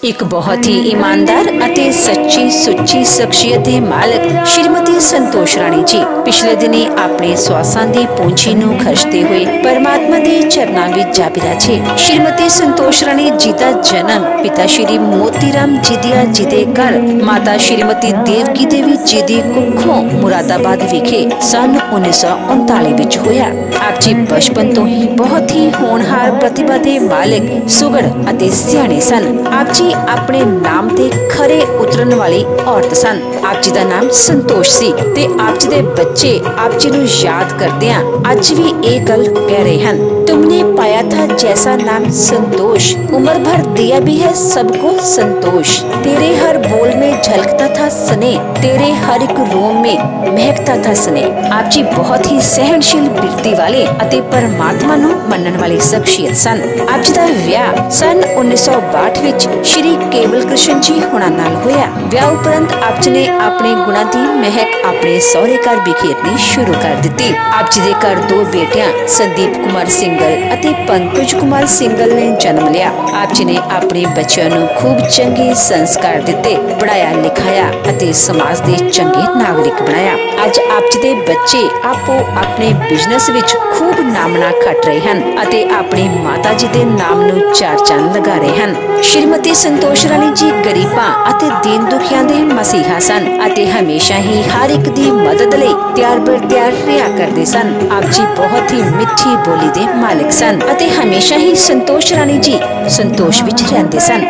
एक बहुत ही ईमानदार ਅਤੇ सच्ची सुच्ची शख्सियत ਦੇ मालिक श्रीमती संतोष राणी जी पिछले दिनी अपने स्वासां दी पूंजी नूं खर्चते हुए परमात्मा दे चरनां विच जा बिराजे। श्रीमती संतोष राणी जी दा जन्म पिता श्री मोतीराम जिदिया जी दे घर माता श्रीमती देवकी देवी जी दी कुखों मुरादाबाद विखे सन 1939 विच होया। आप जी बचपन तो ही बहुत ही होनहार प्रतिभा दे मालिक सुगड़ अते सियाणे सन। आप जी अपने नाम ते खरे उतरन वाली औरत सन। आप जी दा नाम संतोष सी ते आप जी दे बच्चे आप जी नूं याद करदियां अज भी एक गल कह रहे हन, तुमने पाया था जैसा नाम संतोष, उम्र भर दिया भी है सबको संतोष। तेरे हर बोल में झलकता था स्नेह, तेरे हर एक रोम में महकता था स्नेह। आप जी बहुत ही सहनशील बिरती वाले अते परमात्मा नूं मनन वाली शख्सियत सन। आप जी दा विआह सन 1962 विच श्री केवल कृष्ण जी हुणां नाल होया। विआह उपरंत आप जी ने अपने गुणां दी महक अपने सहुरे घर बिखेरनी शुरू कर दित्ती। आप जी दे घर दो बेटियां संदीप कुमार सिंगल अते पंकज कुमार सिंगल ने जन्म लिया। आप जी ने अपने बच्चों नूं खूब चंगे संस्कार दिते, पढ़ाया लिखाया अते समाज दे चंगे नागरिक बनाया। अज आप जी दे बच्चे आपो अपने बिजनेस विच खूब नामना खट रहे हन अते अपने माता जी दे नाम नूं चार चंद लगा रहे हन। श्रीमती संतोष राणी जी गरीबां अते दीन दुखियां दे मसीहा सन अते हमेशा ही हर एक दी मदद लई त्यार बर त्यार रहा करदे सन। आप जी बहुत ही मिठी बोली दे मालिक सन अते हमेशा ही संतोष राणी जी संतोष विच रहंदे सन।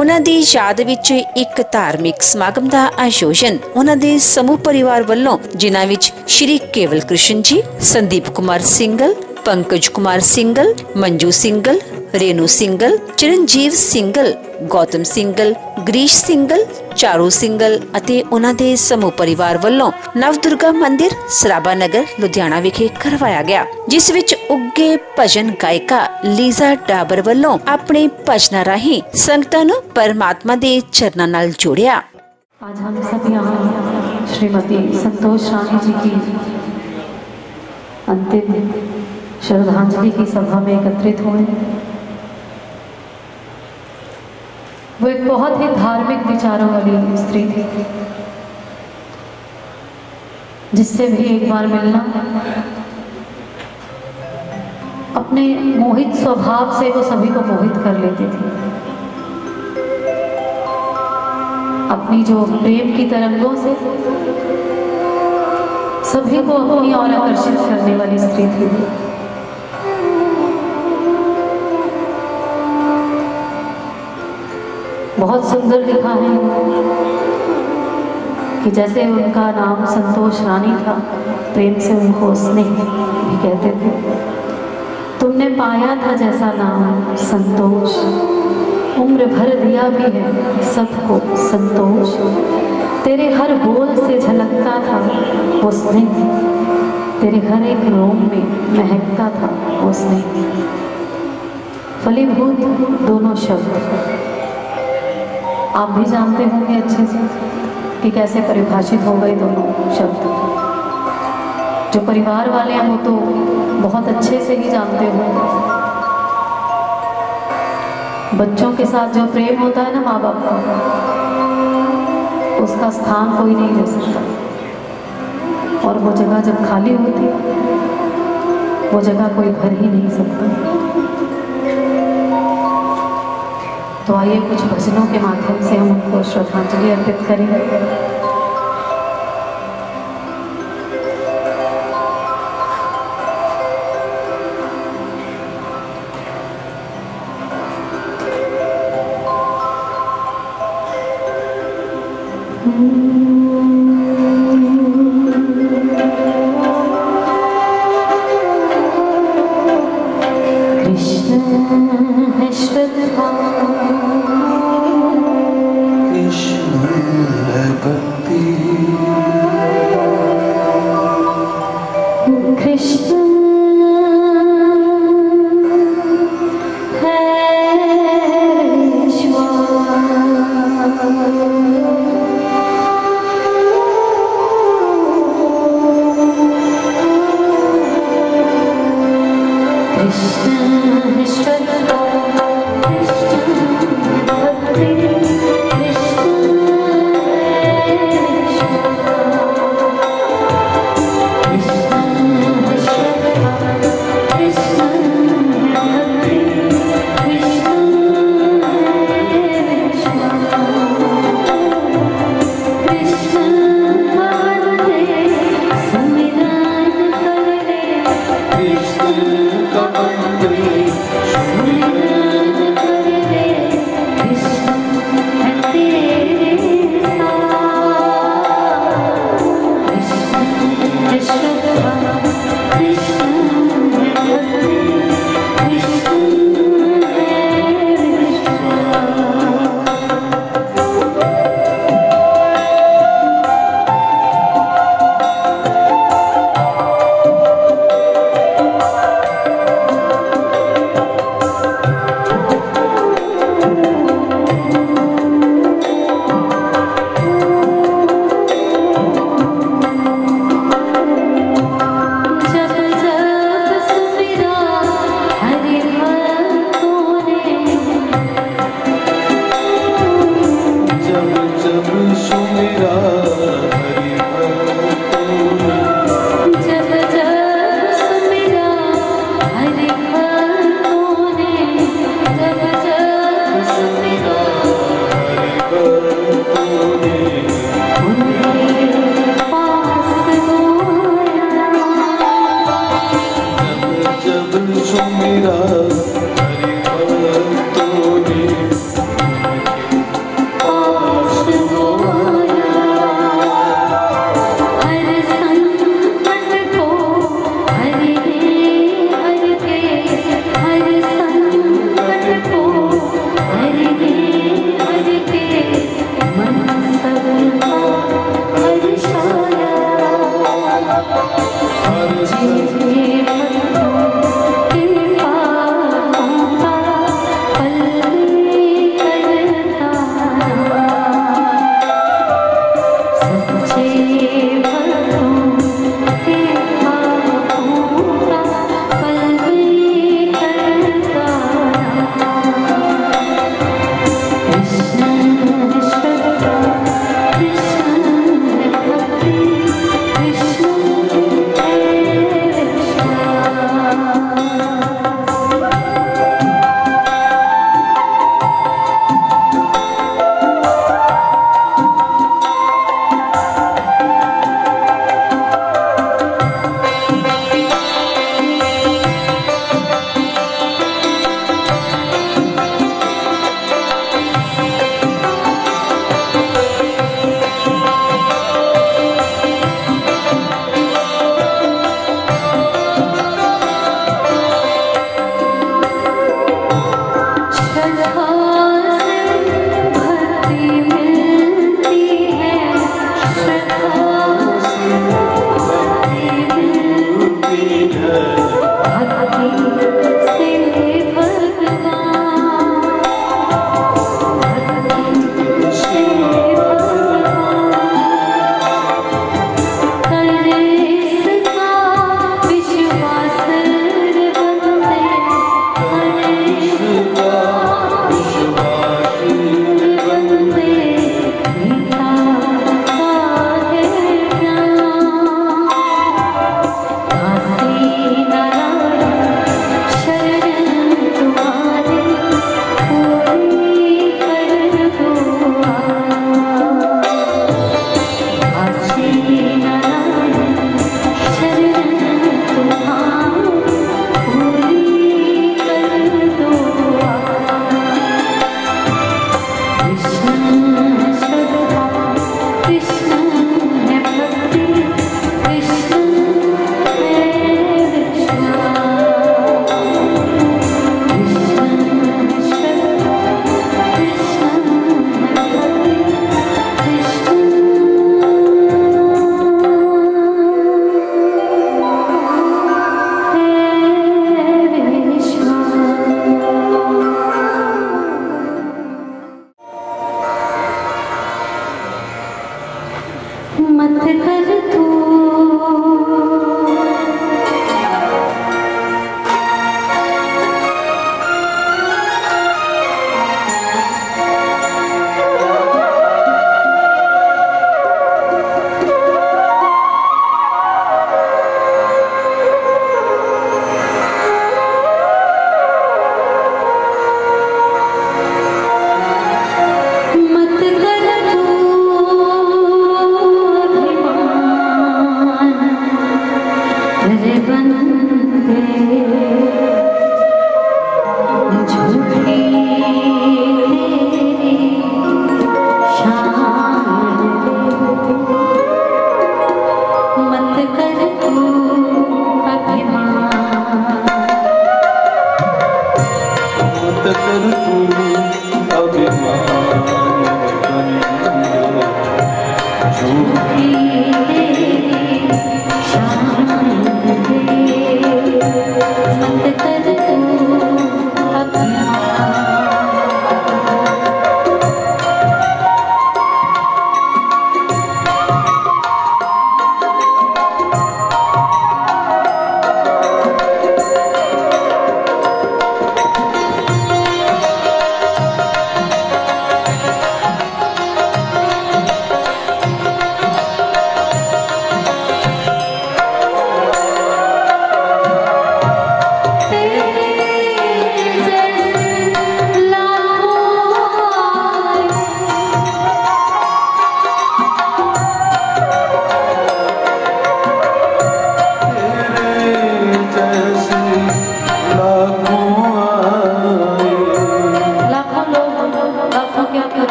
उन्हां दी याद विच एक धार्मिक समागम का आयोजन उन्हां दे समूह परिवार वल्लों जिन्हां विच श्री केवल कृष्ण जी, संदीप कुमार सिंगल, पंकज कुमार सिंगल, मंजू सिंगल, रेणु सिंगल, चिरंजीव सिंगल, गौतम सिंगल, ग्रीश सिंगल, चारू सिंगल ਅਤੇ ਉਹਨਾਂ ਦੇ ਸਮੂਹ ਪਰਿਵਾਰ ਵੱਲੋਂ ਨਵ ਦੁਰਗਾ ਮੰਦਿਰ ਸਰਾਭਾ ਨਗਰ ਲੁਧਿਆਣਾ ਵਿਖੇ ਕਰਵਾਇਆ ਗਿਆ, ਜਿਸ ਵਿੱਚ ਉੱਗੇ ਭਜਨ ਗਾਇਕਾ ਲੀਜ਼ਾ ਡਾਬਰ ਵੱਲੋਂ ਆਪਣੇ ਭਜਨਾਂ ਰਾਹੀਂ ਸੰਗਤਾਂ ਨੂੰ परमात्मा ਦੇ ਚਰਨਾਂ ਨਾਲ ਜੋੜਿਆ। आज हम सब यहाँ श्रीमती संतोष रानी जी की अंतिम श्रद्धांजलि की सभा में एकत्रित हुए। वो एक बहुत ही धार्मिक विचारों वाली स्त्री थी, जिससे भी एक बार मिलना, अपने मोहित स्वभाव से वो सभी को मोहित कर लेती थी। अपनी जो प्रेम की तरंगों से सभी को अपनी ओर आकर्षित करने वाली स्त्री थी। बहुत सुंदर लिखा है कि जैसे उनका नाम संतोष रानी था, प्रेम से उनको स्नेह भी कहते थे। तुमने पाया था जैसा नाम संतोष, उम्र भर दिया भी है सबको संतोष। तेरे हर बोल से झलकता था वो स्नेह, तेरे हर एक रोम में महकता था वो स्नेह। फलीभूत दोनों शब्द आप भी जानते होंगे अच्छे से कि कैसे परिभाषित हो गए दोनों शब्द। जो परिवार वाले हैं वो तो बहुत अच्छे से ही जानते होंगे। बच्चों के साथ जो प्रेम होता है ना माँ बाप का, उसका स्थान कोई नहीं ले सकता, और वो जगह जब खाली होती वो जगह कोई भर ही नहीं सकता। तो आइए कुछ भजनों के माध्यम से हम उनको श्रद्धांजलि अर्पित करेंगे।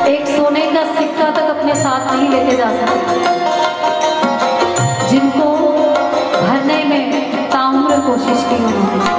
एक सोने का सिक्का तक अपने साथ नहीं लेके जा सकते, जिनको भरने में ताउम्र कोशिश की उन्होंने।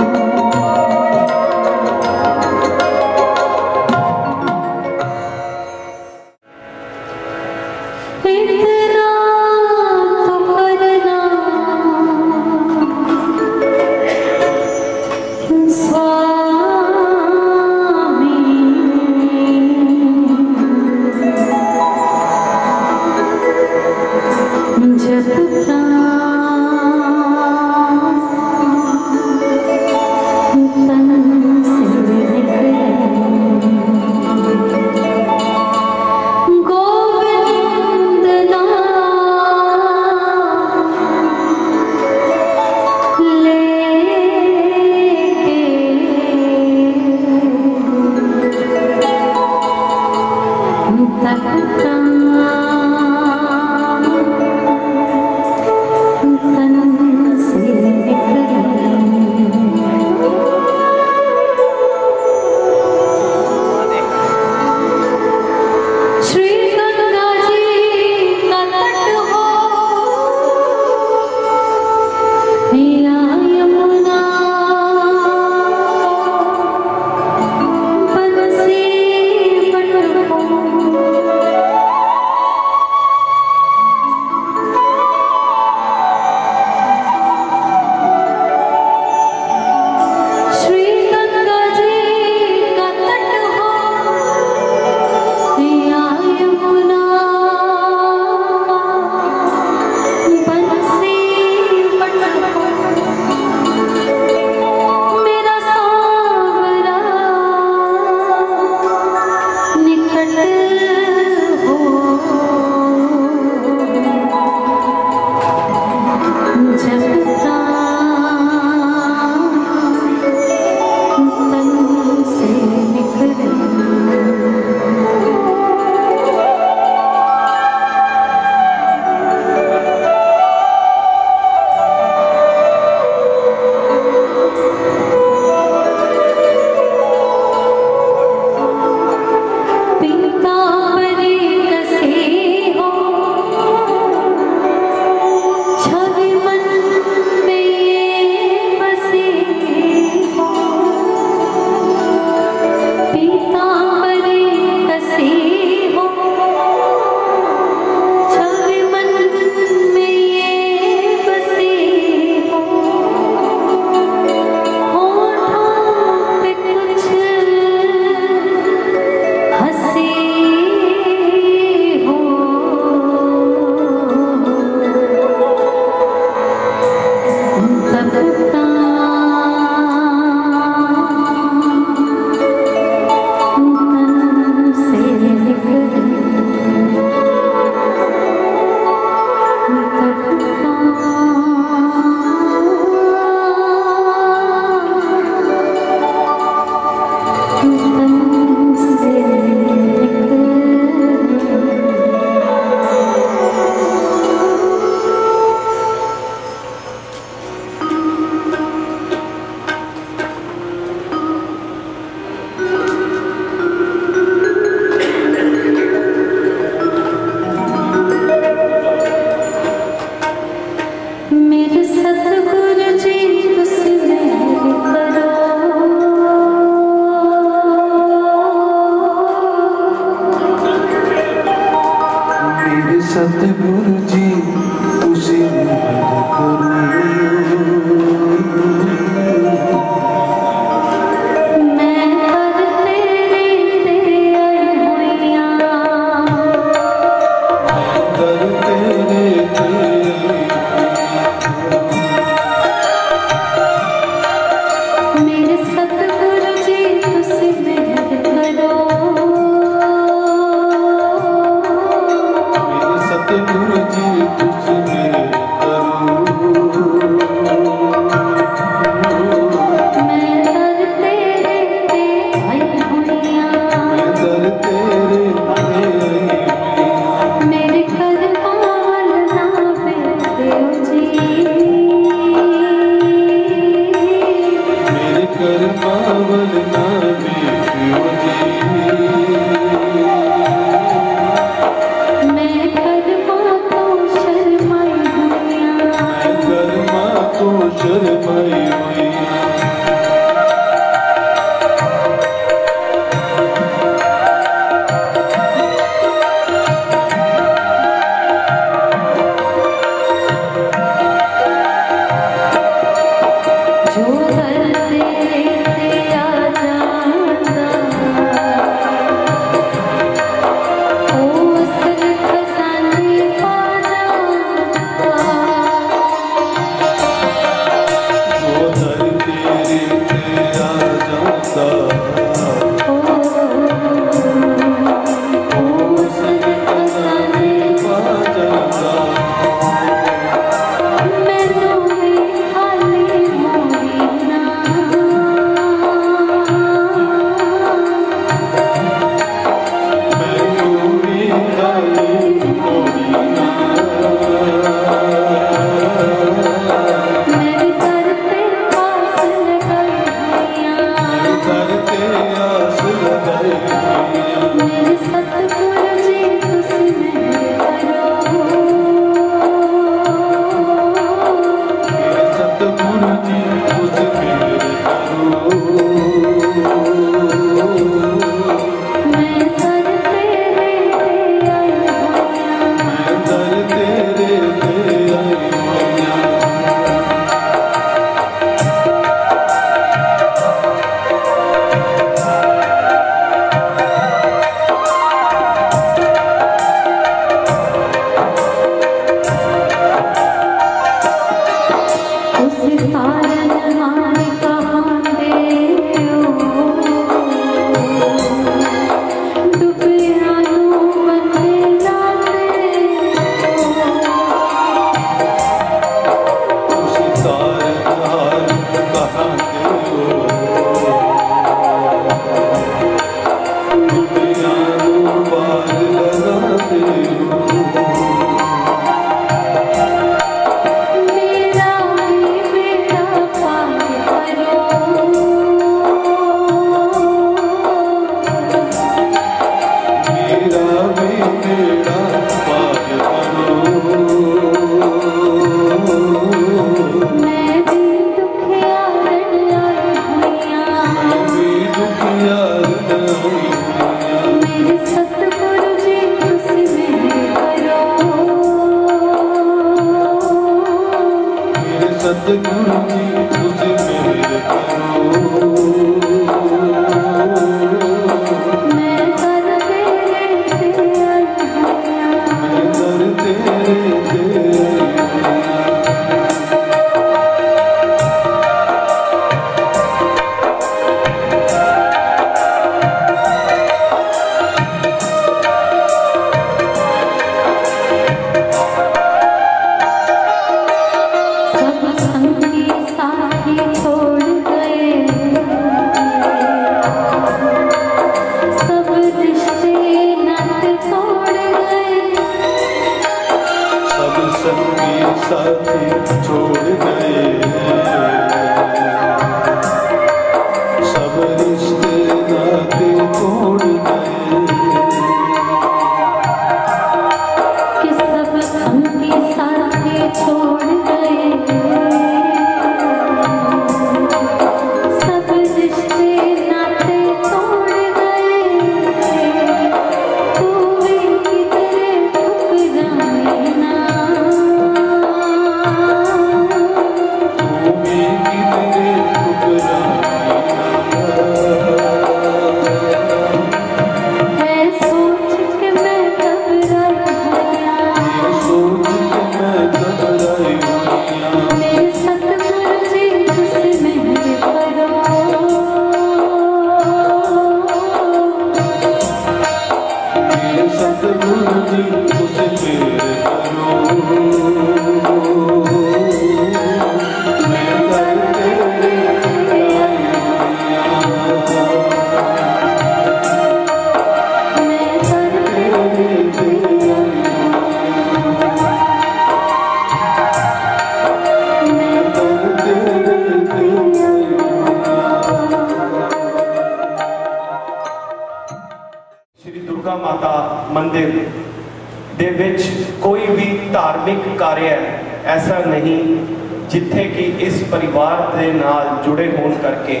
जिथे कि इस परिवार के नाल जुड़े होने करके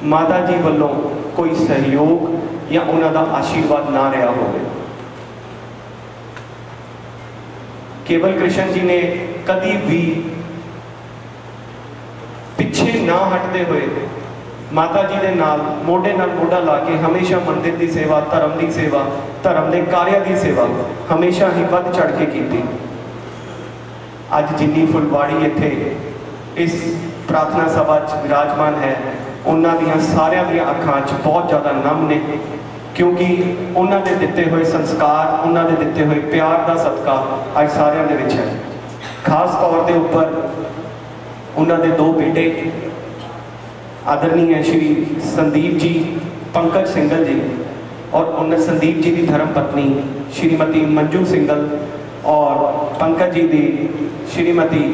माता जी वालों कोई सहयोग या उन्हों का आशीर्वाद ना रहा हो। केवल कृष्ण जी ने कभी भी पिछे ना हटते हुए माता जी के नाल मोढे नाल मोढा ला के हमेशा मंदिर की सेवा, धर्म की सेवा, धर्म के कार्य की सेवा हमेशा ही बढ़ चढ़ के की। अज जिन्नी फुलवाड़ी इत्थे इस प्रार्थना सभा विराजमान है, उन्हों दियां सारियां दियां अखां च बहुत ज़्यादा नम ने, क्योंकि उन्होंने दिते हुए संस्कार, उन्होंने दिते हुए प्यार का सदका अज सारियां दे विच है। खास तौर के उपर उन्होंने दो बेटे आदरणीय श्री संदीप जी, पंकज सिंगल जी, और उन्हें संदीप जी की धर्म पत्नी श्रीमती मंजू सिंगल और पंकज जी की श्रीमती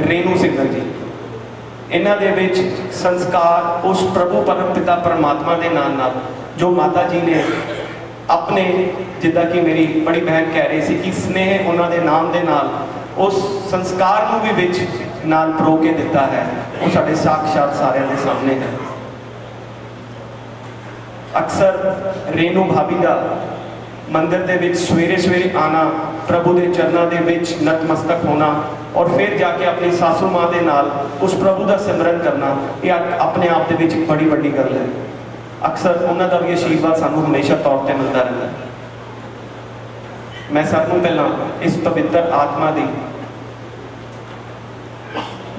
रेनू सिंगल जी। इन्हां दे विच संस्कार उस प्रभु परम पिता परमात्मा के नाम नाल जो माता जी ने अपने, जिदा कि मेरी बड़ी बहन कह रही थी कि स्नेह उन्होंने नाम के नाल उस संस्कार को भी विच नाल परो के दिता है, वो साढ़े साक्षात सारिਆਂ के सामने है। अक्सर रेनू भाभी का मंदिर के विच सवेरे सवेरे आना, प्रभु के चरणों के विच नतमस्तक होना और फिर जाके अपनी सासू माँ के नाल उस प्रभु का सिमरन करना, यह अपने आप के विच बड़ी वड्डी गल है। अक्सर उन्हों का भी आशीर्वाद सानू हमेशा तौर पर मिलता रहता है। मैं सब नूं पहला इस पवित्र आत्मा की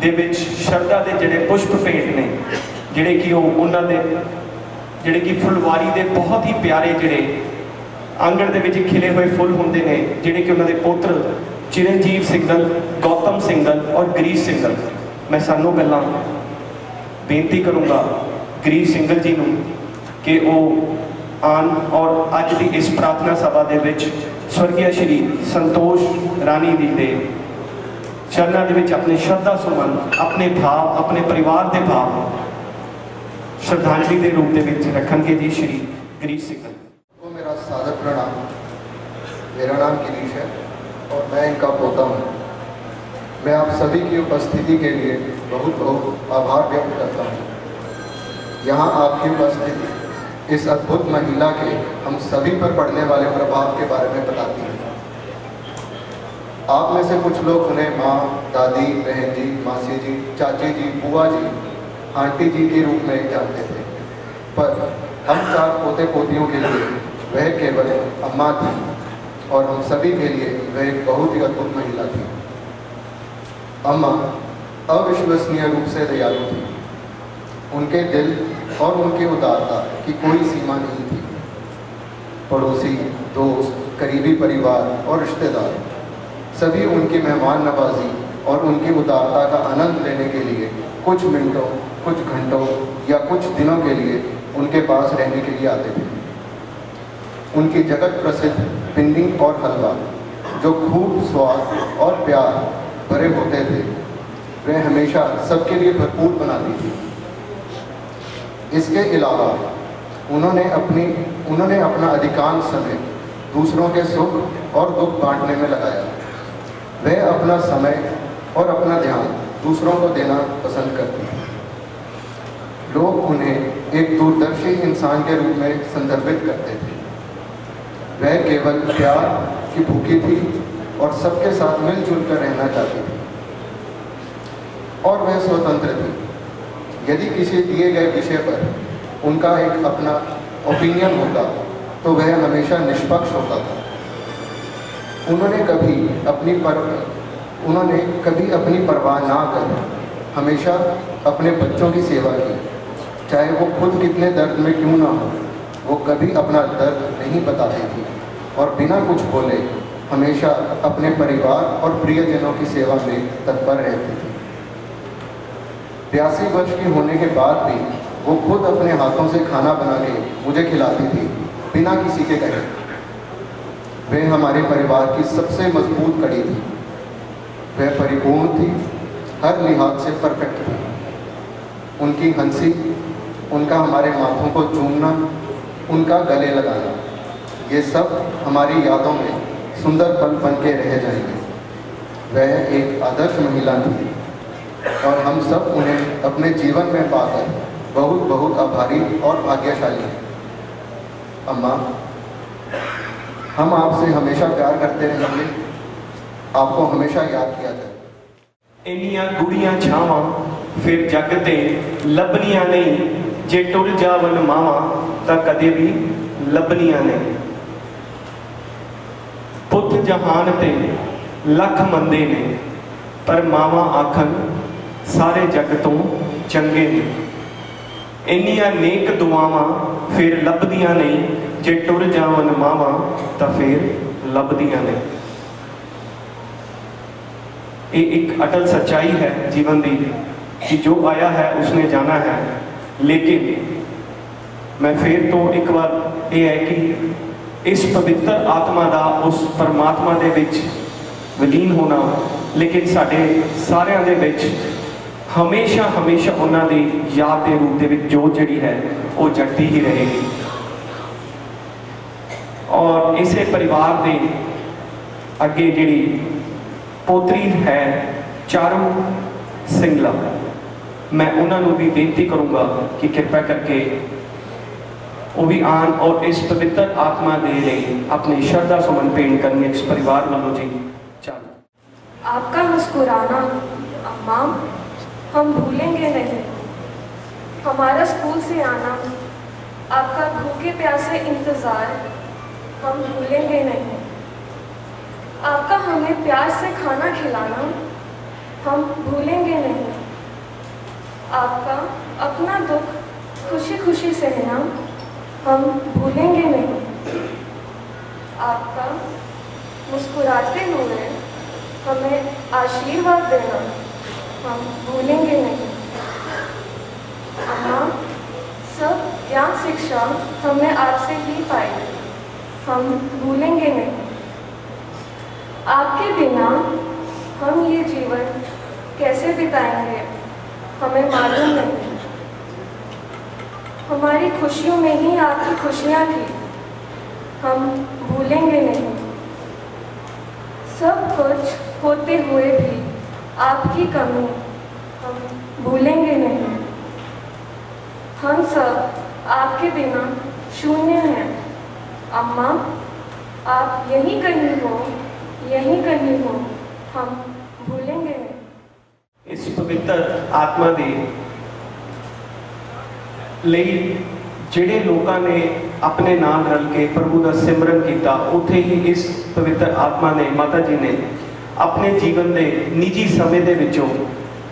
दे विच शरधा के जिहड़े पुष्प भेंट ने, जिहड़े कि उन्होंने जिहड़े कि फुलवारी के बहुत ही प्यारे जिहड़े आंगण के विच खिले हुए फुल होंदे ने, जिहड़े कि उन्होंने पुत्र चिरंजीव सिंगल, गौतम सिंगल और गिरीश सिंगल। मैं सानू पहला बेनती करूँगा गिरीश सिंगल जी नूं कि वो आन और अज की इस प्रार्थना सभा के विच स्वर्गीय श्री संतोष रानी जी के चरणों के विच अपने श्रद्धा सुमन, अपने भाव, अपने परिवार के भाव श्रद्धांजलि के रूप में रखेंगे जी। श्री गिरीश सिंगल को मेरा सादर प्रणाम। मेरा नाम गिरीश है और मैं इनका पोता हूँ। मैं आप सभी की उपस्थिति के लिए बहुत बहुत आभार व्यक्त करता हूँ। यहाँ आपकी उपस्थिति इस अद्भुत महिला के हम सभी पर पड़ने वाले प्रभाव के बारे में बताती है। आप में से कुछ लोग उन्हें माँ, दादी, बहन जी, मासी जी, चाची जी, बुआ जी, आंटी जी के रूप में जानते थे, पर हम चार पोते पोतियों के लिए वह केवल अम्मा थी और हम सभी के लिए वह एक बहुत ही अद्भुत महिला थी। अम्मा अविश्वसनीय रूप से दयालु थी। उनके दिल और उनकी उदारता की कोई सीमा नहीं थी। पड़ोसी, दोस्त, करीबी परिवार और रिश्तेदार सभी उनकी मेहमान नवाजी और उनकी उदारता का आनंद लेने के लिए कुछ मिनटों, कुछ घंटों या कुछ दिनों के लिए उनके पास रहने के लिए आते थे। उनकी जगत प्रसिद्ध पिंडी और हलवा जो खूब स्वाद और प्यार भरे होते थे, वह हमेशा सबके लिए भरपूर बनाती थी। इसके अलावा उन्होंने अपना अधिकांश समय दूसरों के सुख और दुख बांटने में लगाया। वह अपना समय और अपना ध्यान दूसरों को देना पसंद करती थी। लोग उन्हें एक दूरदर्शी इंसान के रूप में संदर्भित करते थे। वह केवल प्यार की भूखी थी और सबके साथ मिलजुल कर रहना चाहती थी और वह स्वतंत्र थी। यदि किसी दिए गए विषय पर उनका एक अपना ओपिनियन होता तो वह हमेशा निष्पक्ष होता था। उन्होंने कभी अपनी परवाह ना कर हमेशा अपने बच्चों की सेवा की, चाहे वो खुद कितने दर्द में क्यों ना हो। वो कभी अपना दर्द नहीं बताती थी और बिना कुछ बोले हमेशा अपने परिवार और प्रियजनों की सेवा में तत्पर रहती थी। 82 वर्ष की होने के बाद भी वो खुद अपने हाथों से खाना बना के मुझे खिलाती थी, बिना किसी के कहे। वह हमारे परिवार की सबसे मजबूत कड़ी थी। वह परिपूर्ण थी, हर लिहाज से परफेक्ट थी। उनकी हंसी, उनका हमारे माथों को चूमना, उनका गले लगाना, ये सब हमारी यादों में सुंदर पल बन के रह जाएंगे। वह एक आदर्श महिला थी। और हम सब उन्हें अपने जीवन में पाकर बहुत बहुत आभारी और भाग्यशाली हैं। अम्मा, हम आपसे हमेशा प्यार करते रहेंगे, आपको हमेशा याद किया जाए। इन्नियां गुड़ियां छावां फिर जग ते लभनियां नहीं, जे टुर जावन मावां तां कदे भी लभनियां नहीं। पुत जहान ते लख मंदे ने, पर मावां आखन सारे जग तो चंगे ने। इन्नियां नेक दुआवां फिर लभदियां नहीं, जे टुर जावन मावां तां फिर लभदियां नहीं। ये एक अटल सच्चाई है जीवन की कि जो आया है उसने जाना है। लेकिन मैं फिर तो एक बार ये है कि इस पवित्र आत्मा का उस परमात्मा दे विच विलीन होना, लेकिन साढ़े सारिਆਂ दे विच हमेशा हमेशा उन्होंने दी याद के रूप दे विच जोत जिहड़ी है वो जगती ही रहेगी। और इसे परिवार के अगे जिहड़ी पोतरी है चारू सिंगला, मैं उन्होंने भी बेनती करूँगा कि कृपा करके वो भी आन और इस पवित्र आत्मा दे लिए अपनी श्रद्धा सुमन भेंट करनी इस परिवार वालों जी। चलो, आपका मुस्कुराना अम्मा हम भूलेंगे नहीं। हमारा स्कूल से आना, आपका भूखे प्यासे इंतज़ार हम भूलेंगे नहीं। आपका हमें प्यार से खाना खिलाना हम भूलेंगे नहीं। आपका अपना दुख खुशी खुशी सहना हम भूलेंगे नहीं। आपका मुस्कुराते हुए हमें आशीर्वाद देना हम भूलेंगे नहीं। अम्मा, सब ज्ञान शिक्षा हमने आपसे ही पाई, हम भूलेंगे नहीं। आपके बिना हम ये जीवन कैसे बिताएंगे हमें मालूम नहीं। हमारी खुशियों में ही आपकी खुशियाँ थी, हम भूलेंगे नहीं। सब कुछ होते हुए भी आपकी कमी हम भूलेंगे नहीं। हम सब आपके बिना शून्य हैं। अम्मा, आप यहीं कहीं हो, यहीं कहीं हो, हम भूलेंगे नहीं। इस पवित्र आत्मा दे ਲਈ ਜਿਹੜੇ ਲੋਕਾਂ ਨੇ अपने नाल रल के प्रभु का सिमरन किया, उत्थे ही इस पवित्र आत्मा ने माता जी ने अपने जीवन के निजी समय के विचों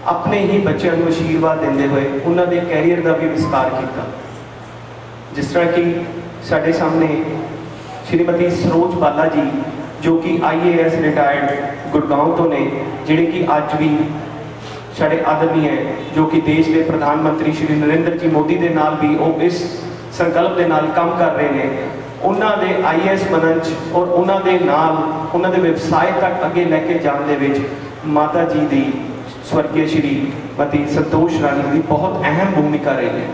अपने ही बच्चों को आशीर्वाद देंदे हुए उन्होंने कैरियर का भी विस्तार किया। जिस तरह कि साढ़े सामने श्रीमती सरोज बाला जी जो कि IAS रिटायर्ड गुड़गांव तो ने, जिहड़े कि अज भी साढ़े आदरणीय जो कि देश के प्रधानमंत्री श्री नरेंद्र जी मोदी के नाल भी वो इस संकल्प के नाल काम कर रहे हैं। उन्होंने IAS बनन और उन्होंने नाल उन्होंने व्यवसाय तक अगे लैके जाने विच माता जी की स्वर्गीय श्रीमती संतोष रानी की बहुत अहम भूमिका रही है।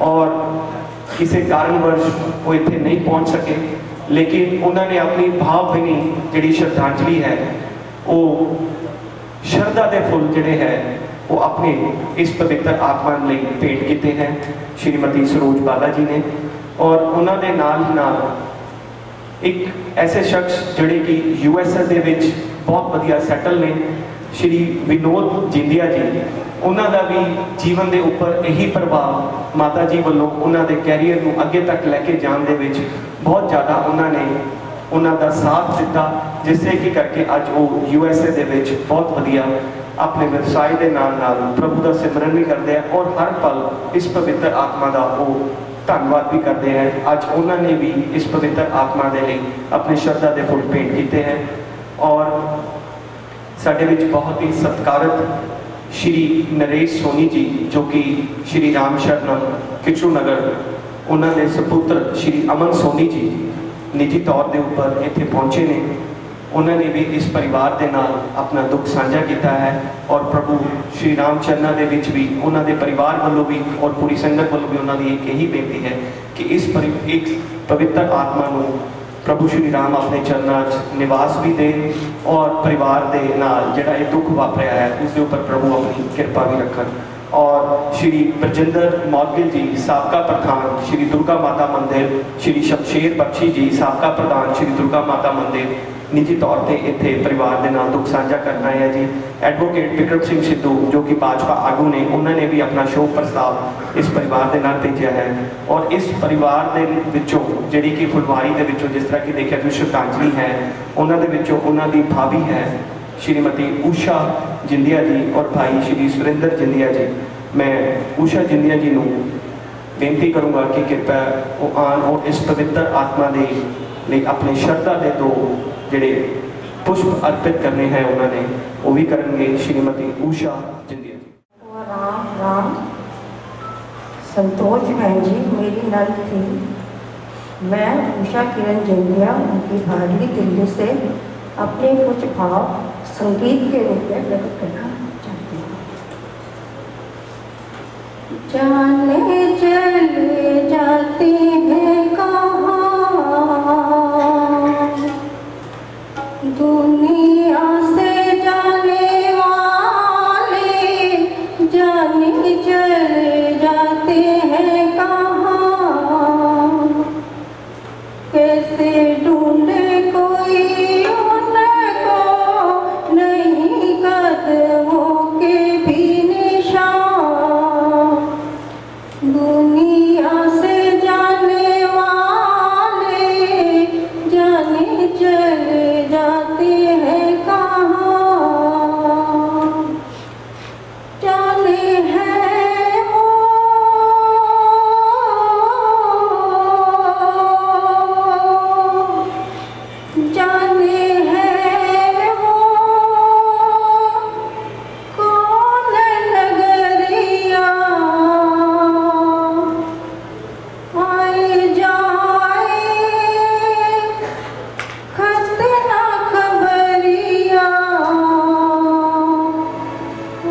और किसी कारणवश वो इत्थे नहीं पहुँच सके, लेकिन उन्होंने अपनी भावभीनी जी श्रद्धांजलि है वो श्रद्धा के फुल जिहड़े है वो अपने इस पवित्र आत्मा लई भेंट किए हैं श्रीमती सरोज बाला जी ने। और उन्होंने नाल एक ऐसे शख्स जिहड़े कि USA दे विच बहुत वधिया सैटल ने, श्री विनोद जिंदिया जी, उन्होंने भी जीवन के उपर यही प्रभाव माता जी वालों उन्होंने कैरियर को अगे तक लैके जाने विच बहुत ज़्यादा उन्होंने साथ दिता, जिससे कि करके अज वो USA दे विच बहुत वधिया अपने व्यवसाय के नाल प्रभु का सिमरन भी करते हैं और हर पल इस पवित्र आत्मा का वो धन्यवाद भी करते हैं। अज उन्होंने भी इस पवित्र आत्मा के लिए अपने श्रद्धा के फुल भेंट किए हैं। और साडे विच बहुत ही सत्कारत श्री नरेश सोनी जी जो कि श्री राम शरणम किचू नगर उन्होंने सपुत्र श्री अमन सोनी जी निजी तौर के उपर इत्थे पहुँचे ने। उन्होंने भी इस परिवार के नाल अपना दुख साझा किया है और प्रभु श्री राम चरणों के विच भी उन्होंने परिवार वालों भी और पूरी संगत वालों भी उन्होंने एक यही बेनती है कि इस एक पवित्र आत्मा को प्रभु श्री राम अपने चरणों च निवास भी दे और परिवार के नाल जिहड़ा ये दुख वापरिया है उसके ऊपर प्रभु अपनी कृपा भी रखन। और श्री बरजिंदर मौदगिल जी साबका प्रधान श्री दुर्गा माता मंदिर, श्री शमशेर बख्शी जी साबका प्रधान श्री दुर्गा माता मंदिर निजी तौर पर इतने परिवार के नाल दुख साझा करना है जी। एडवोकेट विक्रम सिंह सिद्धू जो कि भाजपा आगू ने, उन्होंने भी अपना शोक प्रस्ताव इस परिवार के नाल भेजा है। और इस परिवार के विचों जिहड़ी कि फुलवारी के विचों जिस तरह की देखा कि श्रद्धांजलि है, उन्होंने उन्होंने भाभी है श्रीमती उषा जिंदिया जी और भाई श्री सुरेंद्र जिंदिया जी। मैं उषा जिंदिया जी को बेनती करूँगा कि कृपया वो आन और इस पवित्र आत्मा के लिए अपने श्रद्धा के दो जिहड़े पुष्प अर्पित करने हैं उन्होंने वो भी करेंगे। श्रीमती उषा जिंदिया जी। राम राम। संतोष बहन जी मेरी नल थी। मैं उषा किरण जिंदिया उनकी भागी दिल्ली से अपने कुछ भाव संगीत के रूप में प्रकट करना चाहती हूँ। जाने चले जाते हैं कहाँ दुनिया से जाने वाले, जाने चले जाते हैं कहाँ, कैसे ढूंढे कोई उनको नहीं कदमों के भी निशान। दुनिया से जाने वाले जाने चले जाते हैं कहाँ, जाने हैं वो जाने हैं वो कौन नगरिया, आए जाए खतना खबरिया,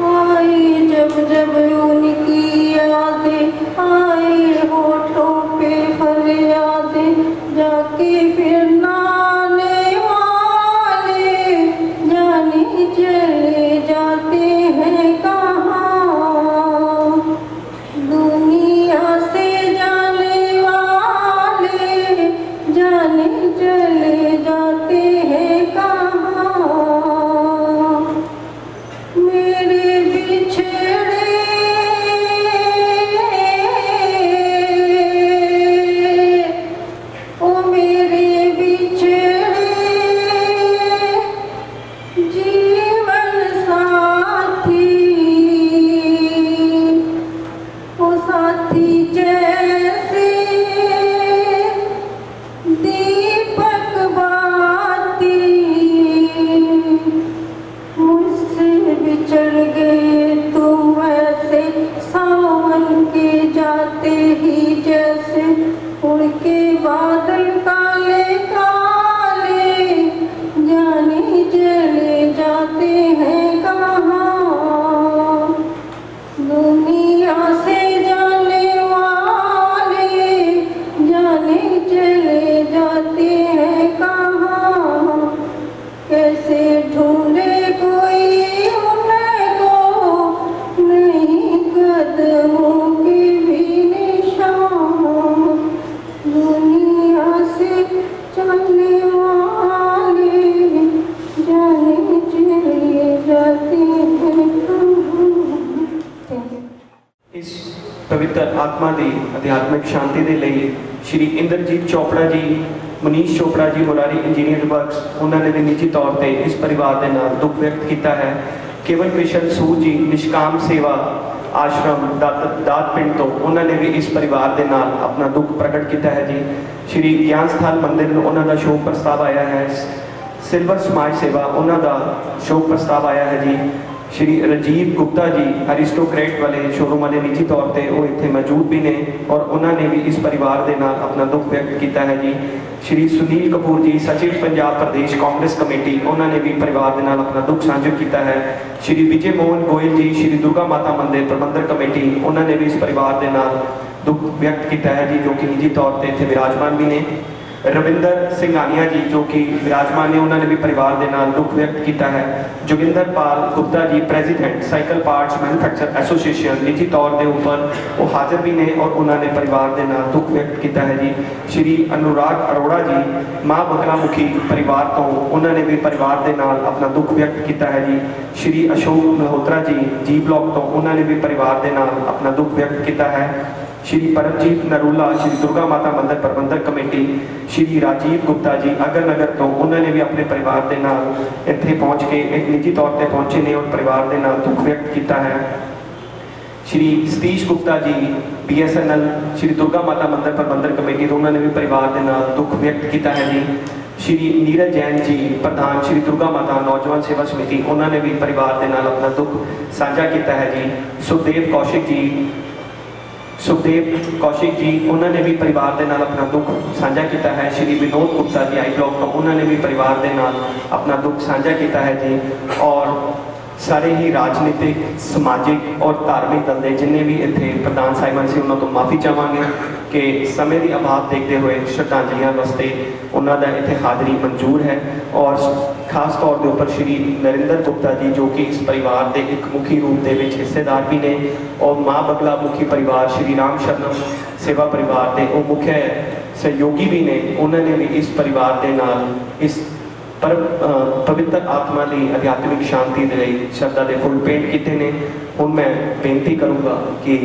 आए जब जब उनकी यादें आए होठों पे फरियादें, जाके फिर नाने वाले जाने चले जाते हैं कहाँ। दुनिया से जाने वाले जाने चले जाते हैं कहाँ, मेरे बिछड़े ओ मेरे बिछड़े जीवन साथी, ओ साथी जैसे दीपक बाती, मुझसे बिछड़ गए तुम ऐसे सावन के जाते ही जैसे, उड़ के बादल काले काले जाने चले जाते हैं कहाँ। दुनिया से जाने वाले जाने चले जाते हैं कहाँ, कैसे ढूंढे कोई उनको नहीं कदमों के भी निशान। दुनिया से जाने वाले जाने चले जाते हैं कहाँ। इस पवित्र आत्मा की अध्यात्मिक शांति के लिए श्री इंद्रजीत चोपड़ा जी, मनीष चोपड़ा जी मुरारी इंजीनियर वर्क्स, उन्होंने भी निजी तौर पर इस परिवार के नाल दुख व्यक्त किया है। केवल कृष्ण सूद जी निष्काम सेवा आश्रम दात पिंड तो उन्होंने भी इस परिवार के नाल अपना दुख प्रकट किया है जी। श्री ज्ञान स्थल मंदिर उन्होंने शोक प्रस्ताव आया है। सिल्वर समाज सेवा उन्होंने शोक प्रस्ताव आया है जी। श्री राजीव गुप्ता जी अरिस्टोक्रेट वाले शोरूम वाले निजी तौर पर वो इतने मौजूद भी ने और उन्होंने भी इस परिवार के नाल अपना दुख व्यक्त किया है जी। श्री सुनील कपूर जी सचिव पंजाब प्रदेश कांग्रेस कमेटी, उन्होंने भी परिवार के नाल अपना दुख साझा किया है। श्री विजय मोहन गोयल जी श्री दुर्गा माता मंदिर प्रबंधक कमेटी, उन्होंने भी इस परिवार के नाल दुख व्यक्त किया है जी, जो कि निजी तौर पर इतने विराजमान भी ने। रविंदर ਸਿੰਘਾਨੀਆ जी जो कि विराजमान ने, उन्होंने भी परिवार के नाल दुख व्यक्त किया है। Joginder Pal Gupta ji president cycle parts manufacture association निजी तौर के ऊपर वो हाजिर भी ने और उन्होंने परिवार के नाल दुख व्यक्त किया है जी। श्री अनुराग अरोड़ा जी माँ बगलामुखी परिवार तो उन्होंने भी परिवार के नाल अपना दुख व्यक्त किया है जी। श्री अशोक मल्होत्रा जी ब्लॉक तो उन्होंने भी परिवार के नाल अपना दुख व्यक्त किया है। श्री परमजीत नरूला श्री दुर्गा माता मंदिर प्रबंधक कमेटी, श्री राजीव गुप्ता जी अगर नगर तो उन्होंने भी अपने परिवार के नाल इत्थे पहुँच के एक निजी तौर पर पहुँचे ने और परिवार के नाल दुख व्यक्त किया है। श्री सतीश गुप्ता जी BSNL श्री दुर्गा माता मंदिर प्रबंधक कमेटी तो उन्होंने भी परिवार के नाल दुख व्यक्त किया है जी। श्री नीरज जैन जी प्रधान श्री दुर्गा माता नौजवान सेवा समिति उन्होंने भी परिवार के नाल अपना दुख साझा किया है जी। सुखदेव कौशिक जी उन्होंने भी परिवार के नाल अपना दुख साझा किया है। श्री विनोद गुप्ता जी आई ब्लॉक तो उन्होंने भी परिवार के नाल अपना दुख साझा किया है जी। और सारे ही राजनीतिक समाजिक और धार्मिक दल के जिन्हें भी इतने प्रधान साहिबान से उन्होंने तो माफ़ी चाहांगे कि समय की अभाव देखते हुए श्रद्धांजलियों वास्ते उन्होंने इतने हाज़री मंजूर है। और खास तौर के उपर श्री नरेंद्र गुप्ता जी जो कि इस परिवार के एक मुखी रूप के हिस्सेदार भी ने और माँ बगला मुखी परिवार श्री राम शरणम सेवा परिवार के वो मुख्य सहयोगी भी ने, उन्होंने भी इस परिवार के नाल इस पर पवित्र आत्मा की अध्यात्मिक शांति के लिए श्रद्धा के फुल पेंट किए ने। हुण मैं बेनती करूँगा कि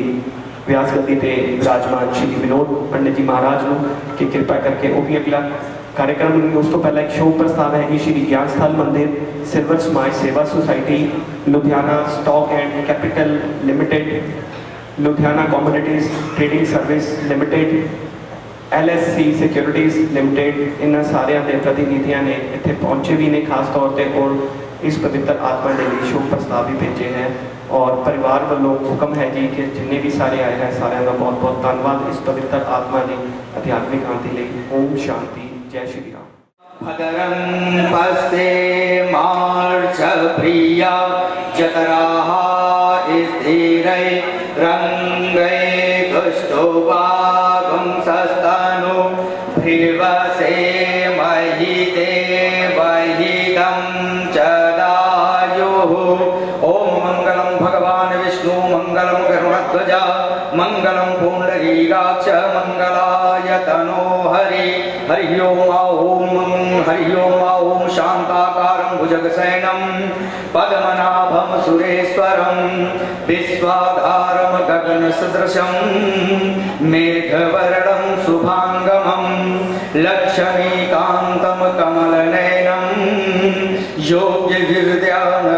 व्यास गद्दी ते विराजमान श्री विनोद पंडित जी महाराज को कि कृपा करके वो भी अगला कार्यक्रम उस तो पहला एक शोक प्रस्ताव है कि श्री ज्ञान स्थल मंदिर silver Samaj Sewa society Ludhiana stock and capital limited, Ludhiana commodities trading service limited, LSC securities limited, इन सारे के प्रतिनिधियों ने इतने पहुँचे भी ने खास तौर पर और इस पवित्र आत्मा के लिए शोक प्रस्ताव भी भेजे हैं। और परिवार वालों हुक्म है जी कि जिन्हें भी सारे आए हैं सारे का बहुत बहुत धन्यवाद इस पवित्र आत्मा की आध्यात्मिक शांति लिए। ओम शांति, जय श्री राम। भदरं पस्ते मार्च प्रिया जतराहा स्थिरै रंगै कुष्ठोभागं सस्तनु भ्रिवसे महिते वहिदं चदायुः। ओम मंगलम भगवान विष्णु मंगलम गरुड़ध्वज मंगलम पुंडरीकाक्ष मंगलाय तनो हरि। हरि ओम ओम शांताकारं भुजगशयनं पद्मनाभं सुरेश्वरं विश्वाधारं गगनसदृशं मेघवर्णं शुभांगमं लक्ष्मीकान्तं कमलनयनं योगिहृदयानगम्बयं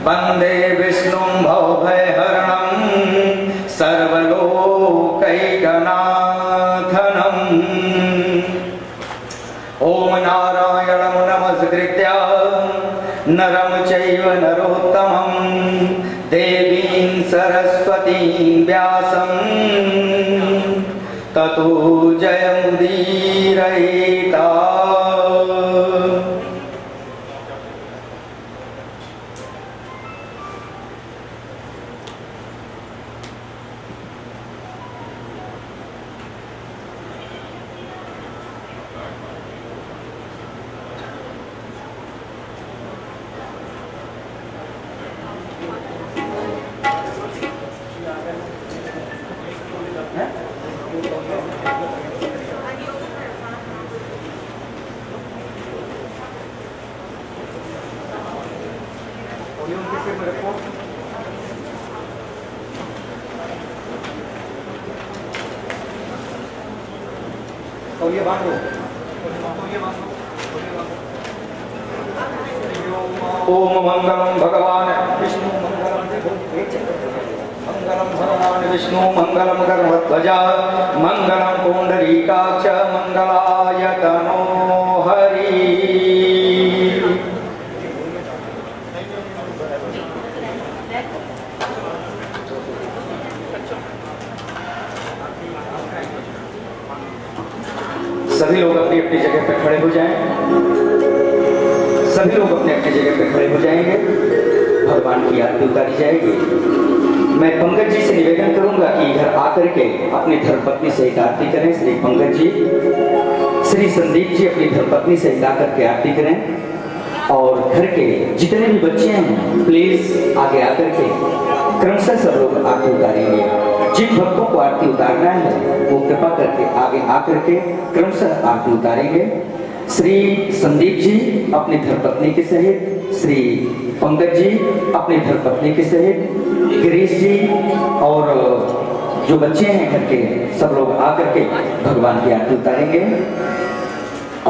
वन्दे विष्णुं भवभयहरणं सर्वलोकैकनाथनम्। ओम नारायणं नमस्कृत्य नरं चैव नरोत्तमं देवीं सरस्वतीं व्यासं ततो जयमुदीरयेता। ओम मंगलम भगवान विष्णु मंगलम गरुड़ध्वज मंगलम पुंडरीकाक्ष मंगलाय तनो हरि। सभी लोग अपनी अपनी जगह पर खड़े हो जाएं। सभी लोग अपने अपनी जगह पर खड़े हो जाएंगे। भगवान की आरती उतारी जाएगी। मैं पंकज जी से निवेदन करूंगा कि इधर आकर के अपनी धर्मपत्नी से एक आरती करें। श्री पंकज जी, श्री संदीप जी अपनी धर्मपत्नी से एक आकर के आरती करें। और घर के जितने भी बच्चे हैं प्लीज आगे आकर के क्रमशः सब लोग आरती उतारेंगे। जिन भक्तों को आरती उतारना है वो कृपा करके आगे आकर के क्रमशः आरती उतारेंगे। श्री संदीप जी अपनी धर्मपत्नी के सहित, श्री पंकज जी अपनी धर्मपत्नी के सहित, गिरीश जी और जो बच्चे हैं घर के सब लोग आकर के भगवान की आरती उतारेंगे।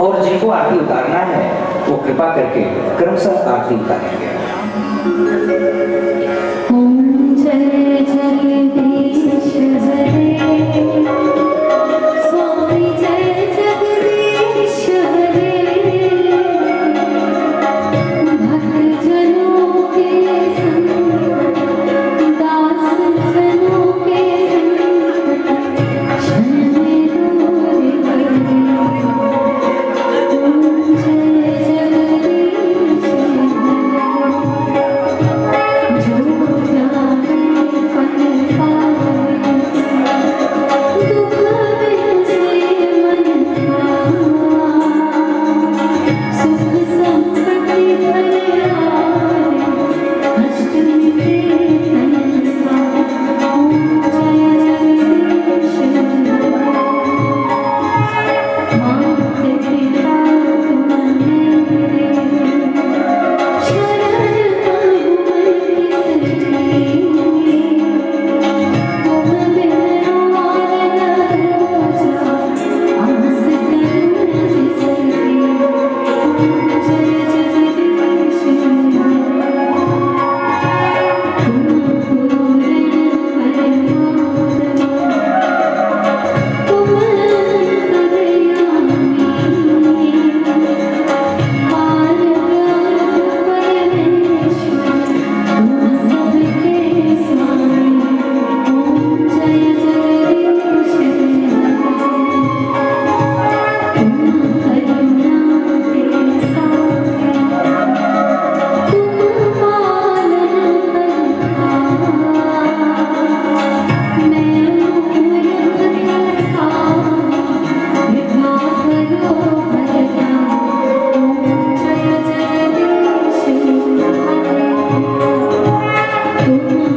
और जिनको आरती उतारना है वो कृपा करके क्रमशः आरती उतारेंगे। ओम जय जगदीश हरे, स्वामी जय जगदीश हरे, भक्त जनों के संग, दास जनों के संग, क्षण में दूर करे।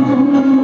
Om